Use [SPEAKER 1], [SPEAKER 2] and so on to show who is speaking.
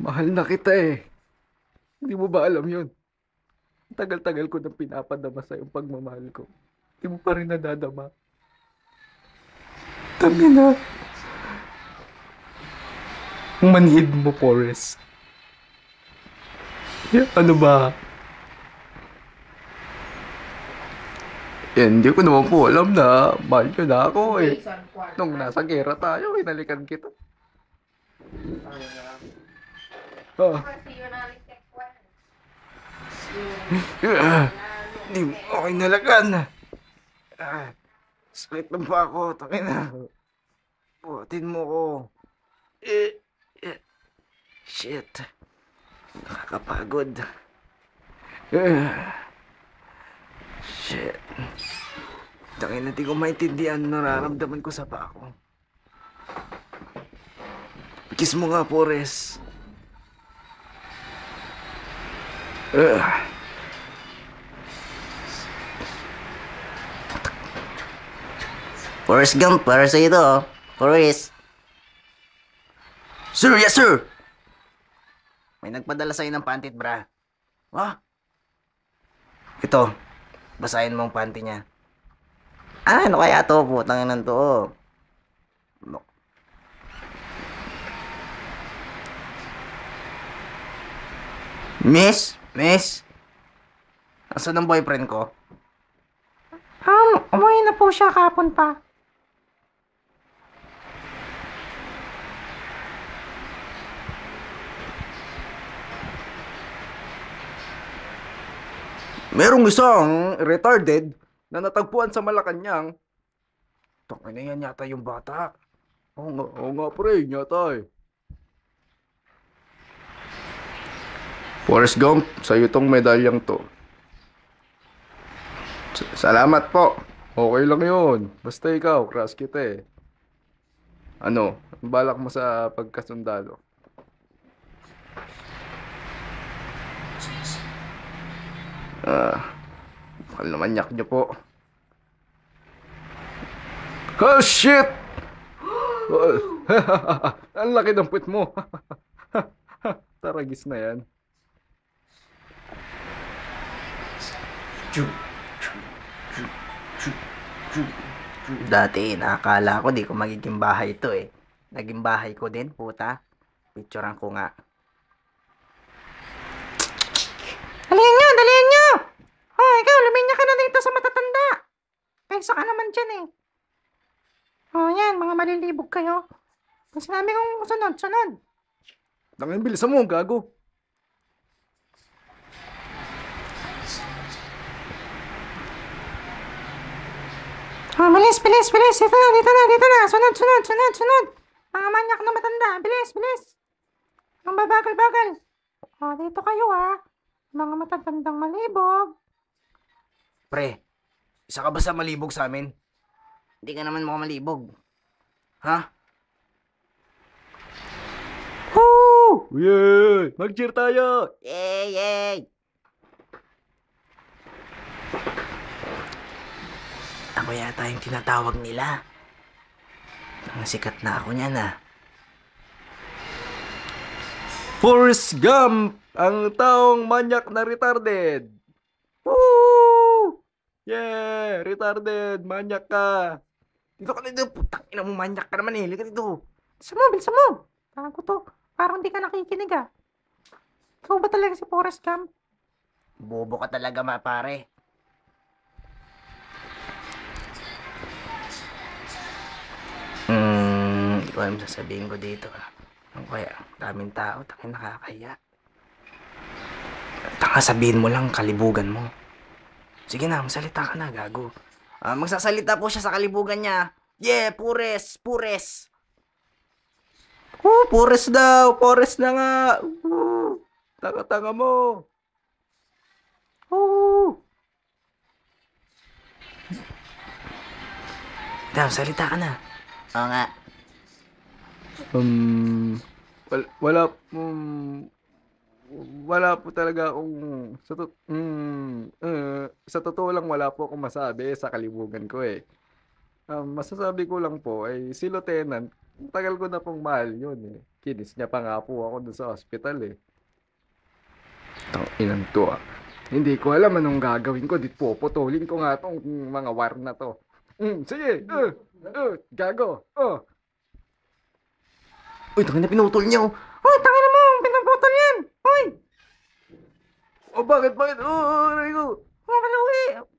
[SPEAKER 1] Mahal na kita eh. Hindi mo ba alam yun? Tagal-tagal ko nang pinapadama sa yung pagmamahal ko. Hindi mo pa rin nadadama. Tangina. Ang manhid mo, Forrest. Ano ba? Hindi ko naman po alam na mahal nyo na ako eh.
[SPEAKER 2] Jason
[SPEAKER 1] Nung
[SPEAKER 2] Kwarta.
[SPEAKER 1] nasa gera tayo, hinalikan kita. Ah,
[SPEAKER 2] Kasi yun ang text one.
[SPEAKER 1] ah,
[SPEAKER 2] Yung
[SPEAKER 1] Di mo ako hinalakan. Sakit lang pa ako. Tangina. Buhatin mo ko. Eh, eh, shit. Nakakapagod. Eh, shit. Tangina, di ko maintindihan ang nararamdaman ko sa paa ko. Kiss mo nga, Pores. Ah,
[SPEAKER 3] Forrest Gump, para sa ito, oh. Forrest.
[SPEAKER 1] Sir, yes sir!
[SPEAKER 3] May nagpadala sa'yo ng pantit, bra.
[SPEAKER 1] Ah,
[SPEAKER 3] Ito, basahin mo ang panty niya. Ano kaya to? Putang ina to, oh. Miss? Miss? Asan ang boyfriend ko?
[SPEAKER 2] umuwi na po siya kapon pa.
[SPEAKER 1] merong isang retarded na natagpuan sa Malacanang. Tangina yan yata yung bata. Oo nga pre, yata eh. Forrest Gump, sa'yo tong medalyang to. Salamat po. Okay lang yun. Basta ikaw, crush kita eh. Ano, ang balak mo sa pagkasundalo? Mahal naman yak niyo po. Oh shit! Oh, ang laki ng puwet mo. Taragis na yan.
[SPEAKER 3] Dati, nakakala ko di ko magiging bahay ito, eh. Naging bahay ko din, puta. Picturean ko nga.
[SPEAKER 2] Dalihan nyo! Oh, ikaw, luminya ka na dito sa matatanda. Kaysa ka naman dyan eh. Oh, yan, mga malilibog kayo. Kung sinabi kong sunod, sunod.
[SPEAKER 1] Tangin, bilisan mo, gago.
[SPEAKER 2] Oh, bilis, bilis, bilis. Dito na, dito na, dito na. Sunod, sunod, sunod, sunod. Mga manyak na matanda. Bilis, bilis. Ang babagal-bagal. Oh, dito kayo ah. Mga matatandang malibog.
[SPEAKER 3] Pre, isa ka ba sa malibog sa amin? Hindi ka naman mukhang malibog. Ha?
[SPEAKER 1] Woo! Yay! Mag-cheer tayo!
[SPEAKER 3] Yay! Yay! Ako yata yung tinatawag nila. Ang sikat na ako niyan, ah.
[SPEAKER 1] Forrest Gump! Ang taong manyak na retarded! Woo! Yeah! Retarded! Manyak ka!
[SPEAKER 3] Dito ka na dito, putang ina mo, manyak ka naman eh. Halika dito.
[SPEAKER 2] Bilisan mo. Bago to. Parang di ka nakikinig ah. Ikaw ba talaga si Forrest Gump?
[SPEAKER 3] Bobo ka talaga, pare. Hindi ko alam sasabihin ko dito, ah. Ano kaya? Daming tao, tangin nakakaya. Tanga, sabihin mo lang kalibugan mo. Sige na, magsalita ka na, gago. Magsasalita po siya sa kalibugan niya. Yeah, pures, pures.
[SPEAKER 1] Oh, Forrest daw! Forrest na nga! Tanga-tanga mo!
[SPEAKER 3] Damn, salita ka na. Oo nga.
[SPEAKER 1] Um, wala, wala po talaga akong sa totoo lang wala po akong masabi sa kalibugan ko eh. Masasabi ko lang po ay si Lieutenant Tagal ko na pong mahal yun eh. Kinis niya pa nga po ako dun sa hospital eh. Inan to ah. Hindi ko alam anong gagawin ko. Dit puputulin ko nga tong mga wire na to. Sige. Gago.
[SPEAKER 3] Uy, tangin na pinutol niya oh.
[SPEAKER 2] Uy, tangina mo, pinaputol yan. Uy,
[SPEAKER 1] Bakit? Aray ko.
[SPEAKER 2] maluwi.